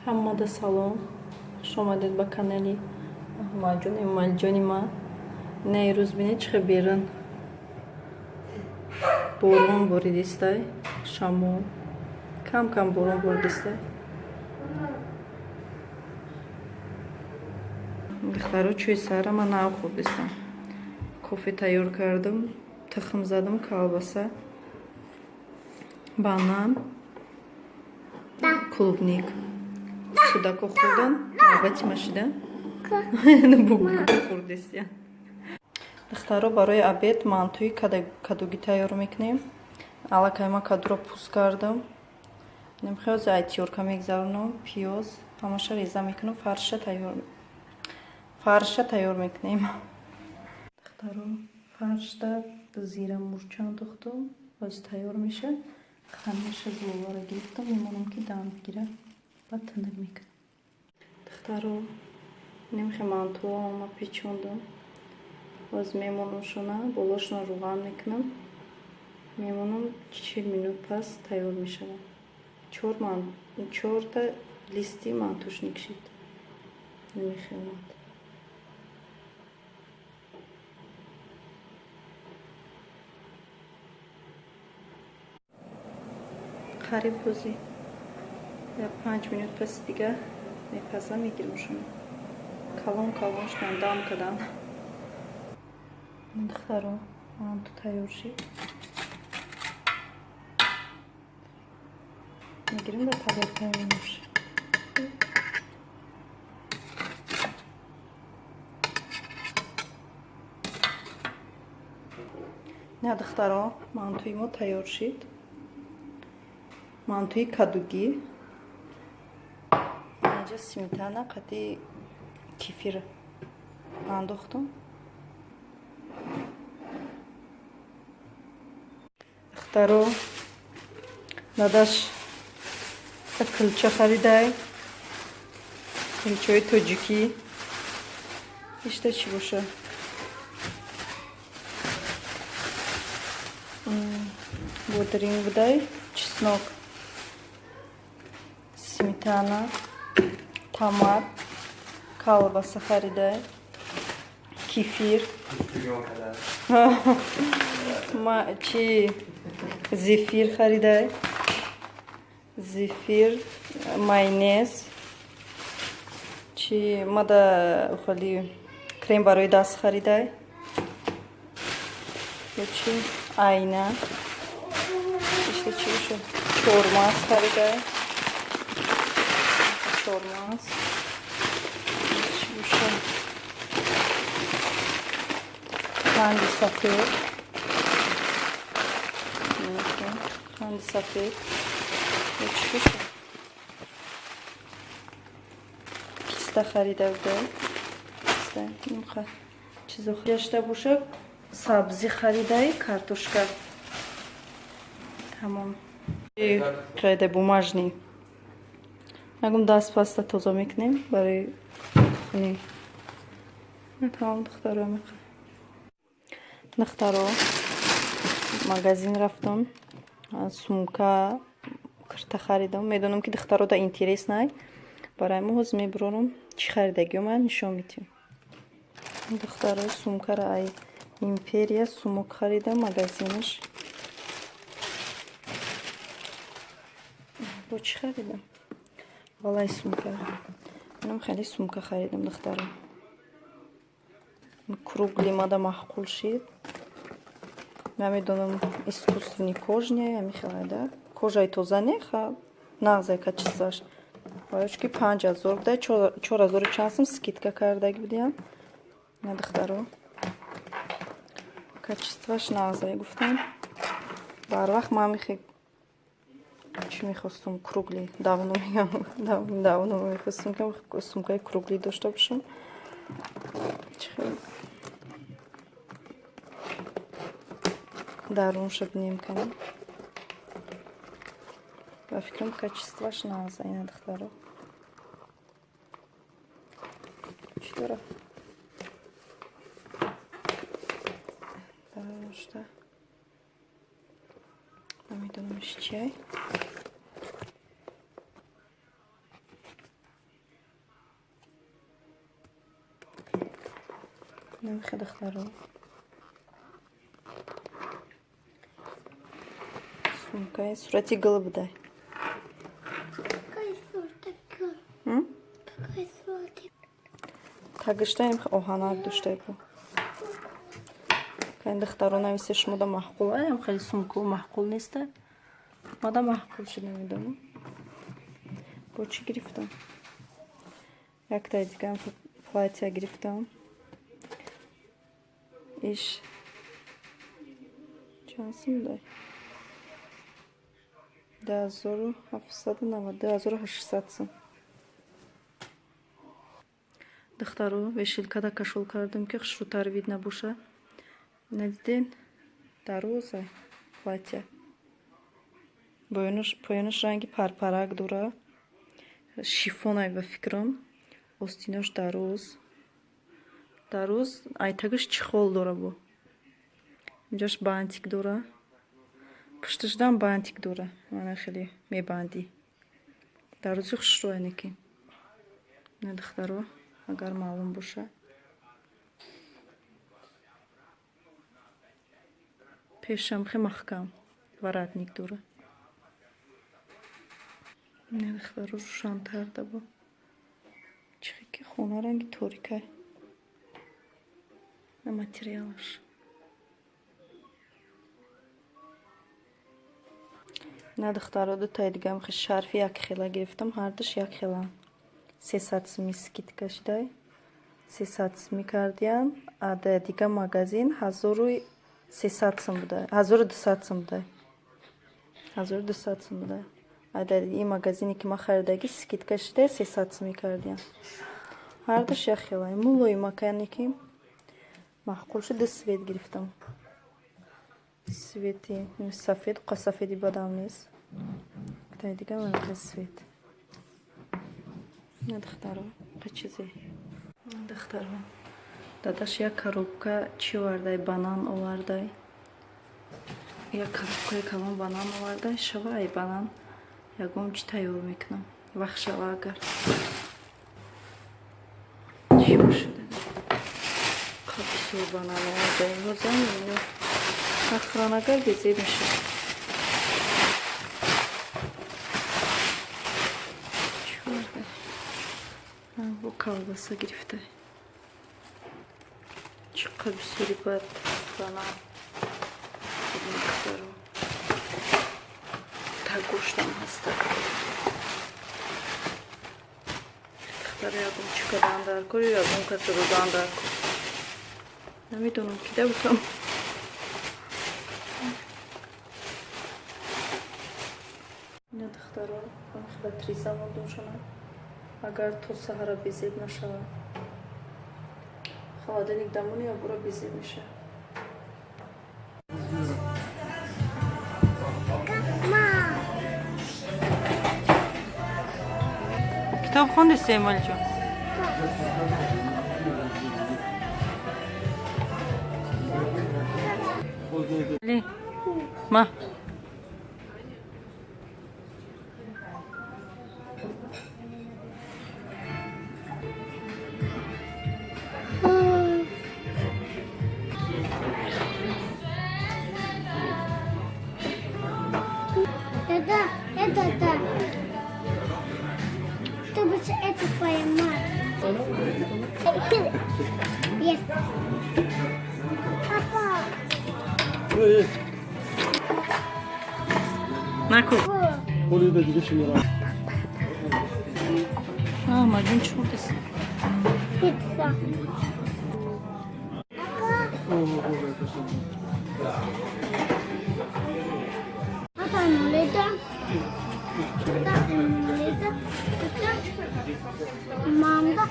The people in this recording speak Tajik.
Hamma salon. Xush omaded ba kanali Maljon ma. Ne roz bine chiqib berin. Bo'ron bo'ridistay. Shamol. Kam bo'ron bo'ridistay. Духтаро чӯи сарама навхӯрдистам. Кофе тайёр кардам, тухм задам, колбаса, банан, клубник. Судако хӯрдан, навбати ма шида. Хӯрдистия. Духтаро барои обед мантӯи кадугӣ тайёр мекунем. Аллакай ма кадуро пӯст кардам. Намехоҳ зайтиёрка мегзаронам, пиёз, ҳамаша реза мекунам, фарша тайёр мекунем. Духтаро фаршда зира мурчан духтам, боз тайёр мешад. Хамаша зулвара гирифтам, мемонам ки дам гира, баъд тандак мекунам. Духтаро немхе мантуама печондам. Боз мемонам шона, болошна рӯған мекунам. Мемонам 40 минут пас тайёр мешавад. 4 листи мантушник шид. Намехелад. Хариб бози 5 минут пас дига мепаза мегирам шумо. Калон шудан дам кадан. Духтаро манту тайёр шид. Мегирам ба тарелка мемош. Не духтаро мантуи мо тайёр шид. Мантуи кадугӣ. Инҷа сметана, қати кефир андохтам. Духтаро дадаш кулча харидай. Кулчаи тоҷикӣ. Ишта чӣ боша? Бодринг будай, чеснок, сметана, томат, колбаса харидай, кефир, зефир харидай, зефир, майонез, мада ухали крем барои даст харидай, айна, чормаз харидай, чормаз, қанди сафед, писта харида будай, чизо хашта боша, сабзи харидай, картошка. Тамом. Қайда бумажный. Нагум даст паста тоза мекунем барои хуни. Тамом духтаро мекунем. Духтаро магазин рафтам. Сумка кирта харидам. Медонам ки духтаро да интереснай. Барои мо ҳоз мебуронам. Чӣ харидагиам нишон медиҳам. Духтаро сумкара ай империя сумок харидам магазинаш. Бо чӣ харидам? Валай сумка. Манам хеле сумка харидам духтаро. Кругли мада маҳқул шид. Намедонам искусственный кожня, я михалада. Кожаи тоза неха, нағзай качестваш. Ваёчки 5000 будай, 4000 чансам скидка кардаги будиям. На духтаро. Качестваш нағзай гуфтам. Бар вақт ман чӣ мехостум кругли давно мегам. Давно мехостум ки сумкаи кругли дошта бошам. Дарунша бинем канам. Ба фикрам качестваш нағзай на духтаро. Чӣ дора? Дарунша. Намедонам чай. نمیخواد دخترو سумка сурати голубдай Какая сортика? Какая сортика? тагиштаем оҳанак душтай бу кайн дختаро нависе шумода маҳқул аям хеле сумку маҳқул неста мада маҳқул шуд намедонам бо чӣ гирифтам яктай дигам платья гирифтам иш чанд сум дай 2790 сум духтаро вешилкада кашол кардам ки хушрӯтар вид набоша надиден дароза платья поёнаш ранги парпарак дора шифонай ба фикрам остинош дароз айтагаш чихол дора бо инҷош бантик дора пушташдам бантик дора мана хеле мебанди дарози хушрӯйнеки на духтаро агар маълум боша пешам хе маҳкам варатник дора на духтаро рӯшантар дабо чихе ки хона ранги торикай на материалаш на духтаро дутаи дигам хе шарфи як хела гирифтам ҳардуш як хела 300 сми скидка шудай 300 сми кардиям ада дига магазин 1300 сум будай 1200 сум будай 1200 сум будай ада ин магазине ки ма харидаги скидка шудай 300 сми кардиям ҳардуш як хела мулои маканики маҳқул шуд ду свет гирифтам свети сафед қосафеди бадам нест тай дига мана свет на духтаро қачизе духтаро дадаш як коробка чӣ овардай банан овардай як коробкаи калон банан овардай шава ай банан ягон чӣ тайёр мекунам вақт шава агар чӣ бошуда капсул банан овардай ҳозам охранагар безеб мешавад бо колбаса гирифтай чӣ қадр бисёри бад банан духтаро так гоштам ҳаста духтаро ягон чӣ кадан дар кор ё ягон каса додан дар кор намедонам кида бутам ина духтаро хела тризамон дошанам агар то саҳара безеб нашавад халадани дамони абура безеб меша китоб хондаси эмалиҷон ма Это. Чтобы это твоя мать. Есть. Папа. наку мадин чурдеси Пицца. Папа, нулета. Мамда.